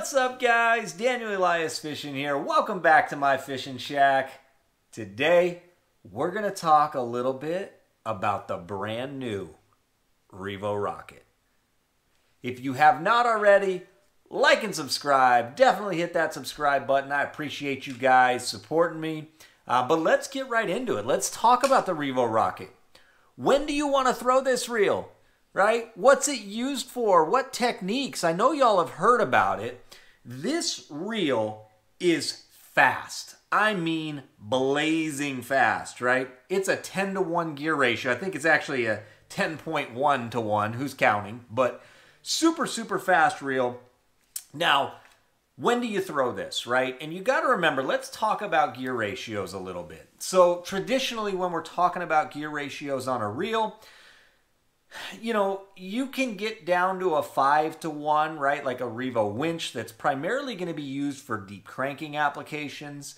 What's up, guys? Daniel Elias Fishing here. Welcome back to my fishing shack. Today, we're going to talk a little bit about the brand new Revo Rocket. If you have not already, like and subscribe. Definitely hit that subscribe button. I appreciate you guys supporting me. But let's get right into it. Let's talk about the Revo Rocket. When do you want to throw this reel? Right? What's it used for? What techniques? I know y'all have heard about it. This reel is fast. I mean blazing fast, right? It's a 10-to-1 gear ratio. I think it's actually a 10.1 to 1. Who's counting? But super, super fast reel. Now, when do you throw this, right? And you got to remember, let's talk about gear ratios a little bit. So traditionally, when we're talking about gear ratios on a reel, you know, you can get down to a 5-to-1, right? Like a Revo winch that's primarily going to be used for deep cranking applications.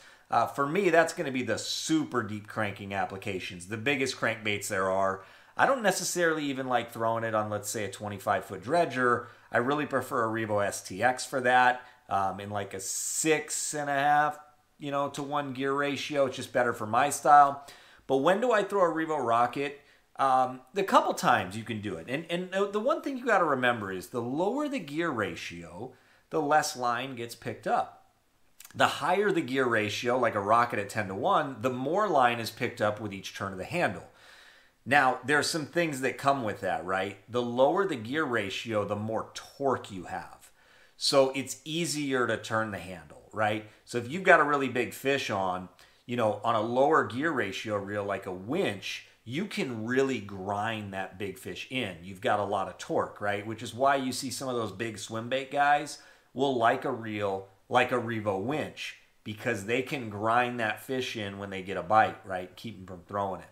For me, that's going to be the super deep cranking applications, the biggest crankbaits there are. I don't necessarily even like throwing it on, let's say, a 25-foot dredger. I really prefer a Revo STX for that, in like a 6.5, to 1 gear ratio. It's just better for my style. But when do I throw a Revo Rocket? The couple times you can do it. And the one thing you got to remember is the lower the gear ratio, the less line gets picked up. The higher the gear ratio, like a Rocket at 10-to-1, the more line is picked up with each turn of the handle. Now, there's some things that come with that, right? The lower the gear ratio, the more torque you have. So it's easier to turn the handle, right? So if you've got a really big fish on a lower gear ratio reel like a winch, you can really grind that big fish in. You've got a lot of torque, right? Which is why you see some of those big swim bait guys will like a reel like a Revo winch, because they can grind that fish in when they get a bite, right? Keep them from throwing it.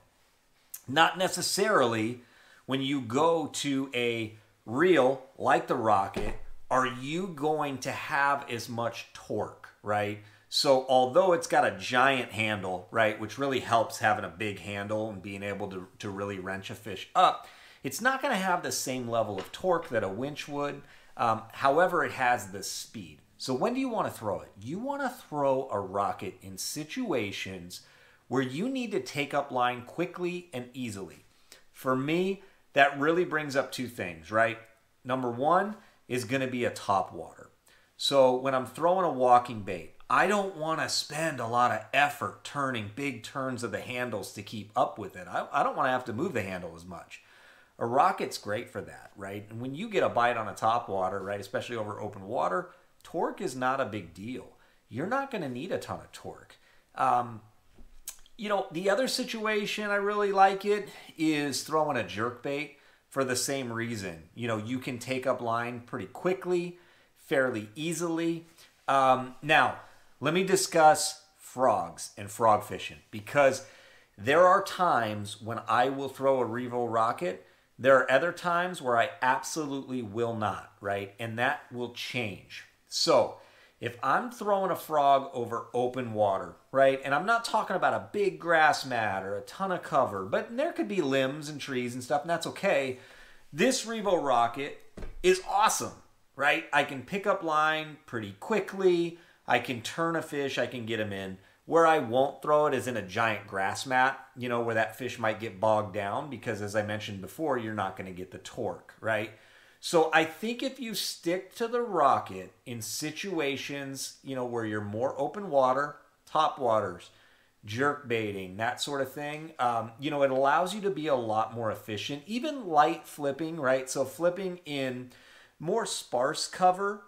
Not necessarily when you go to a reel like the Rocket, are you going to have as much torque, right? So although it's got a giant handle, right, which really helps having a big handle and being able to really wrench a fish up, it's not going to have the same level of torque that a winch would. However, it has the speed. So when do you want to throw it? You want to throw a Rocket in situations where you need to take up line quickly and easily. For me, that really brings up two things, right? Number one is going to be a top water. So when I'm throwing a walking bait, I don't want to spend a lot of effort turning big turns of the handles to keep up with it. I don't want to have to move the handle as much. A Rocket's great for that, right? And when you get a bite on a top water, right, especially over open water, torque is not a big deal. You're not going to need a ton of torque. The other situation I really like it is throwing a jerkbait for the same reason. You can take up line pretty quickly, fairly easily. Now, let me discuss frogs and frog fishing, because there are times when I will throw a Revo Rocket. There are other times where I absolutely will not, right? And that will change. So if I'm throwing a frog over open water, right? And I'm not talking about a big grass mat or a ton of cover, but there could be limbs and trees and stuff, and that's okay. This Revo Rocket is awesome, right? I can pick up line pretty quickly. I can turn a fish. I can get him in. Where I won't throw it is in a giant grass mat, where that fish might get bogged down, because as I mentioned before, you're not going to get the torque, right? So I think if you stick to the Rocket in situations, where you're more open water, top waters, jerk baiting, that sort of thing, it allows you to be a lot more efficient. Even light flipping, right? So flipping in more sparse cover,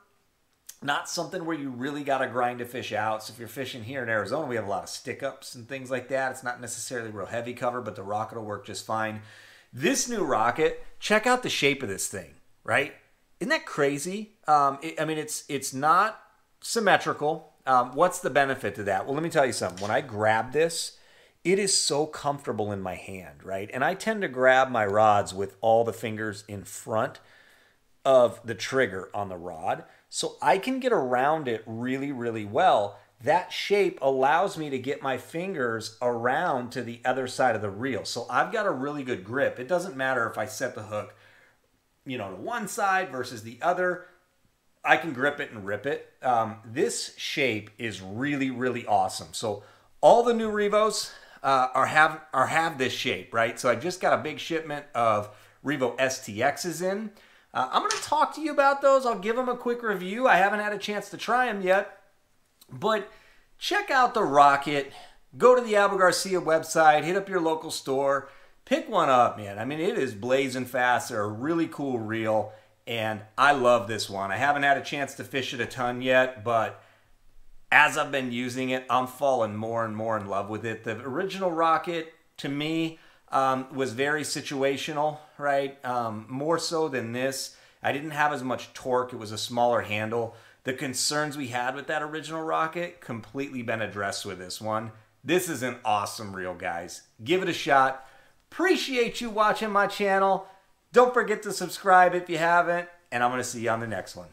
not something where you really got to grind a fish out. So if you're fishing here in Arizona, we have a lot of stick-ups and things like that. It's not necessarily real heavy cover, but the Rocket will work just fine. This new Rocket, check out the shape of this thing, right? Isn't that crazy? It's not symmetrical. What's the benefit to that? Well, let me tell you something. When I grab this, it is so comfortable in my hand, right? And I tend to grab my rods with all the fingers in front of the trigger on the rod, so I can get around it really, really well. That shape allows me to get my fingers around to the other side of the reel. So I've got a really good grip. It doesn't matter if I set the hook, to one side versus the other. I can grip it and rip it. This shape is really, really awesome. So all the new Revos have this shape, right? So I just got a big shipment of Revo STXs in. I'm going to talk to you about those. I'll give them a quick review. I haven't had a chance to try them yet. But check out the Rocket. Go to the Abu Garcia website. Hit up your local store. Pick one up, man. I mean, it is blazing fast. They're a really cool reel. And I love this one. I haven't had a chance to fish it a ton yet, but as I've been using it, I'm falling more and more in love with it. The original Rocket, to me, was very situational, right? More so than this. I didn't have as much torque. It was a smaller handle. The concerns we had with that original Rocket completely been addressed with this one. This is an awesome reel, guys. Give it a shot. Appreciate you watching my channel. Don't forget to subscribe if you haven't, and I'm going to see you on the next one.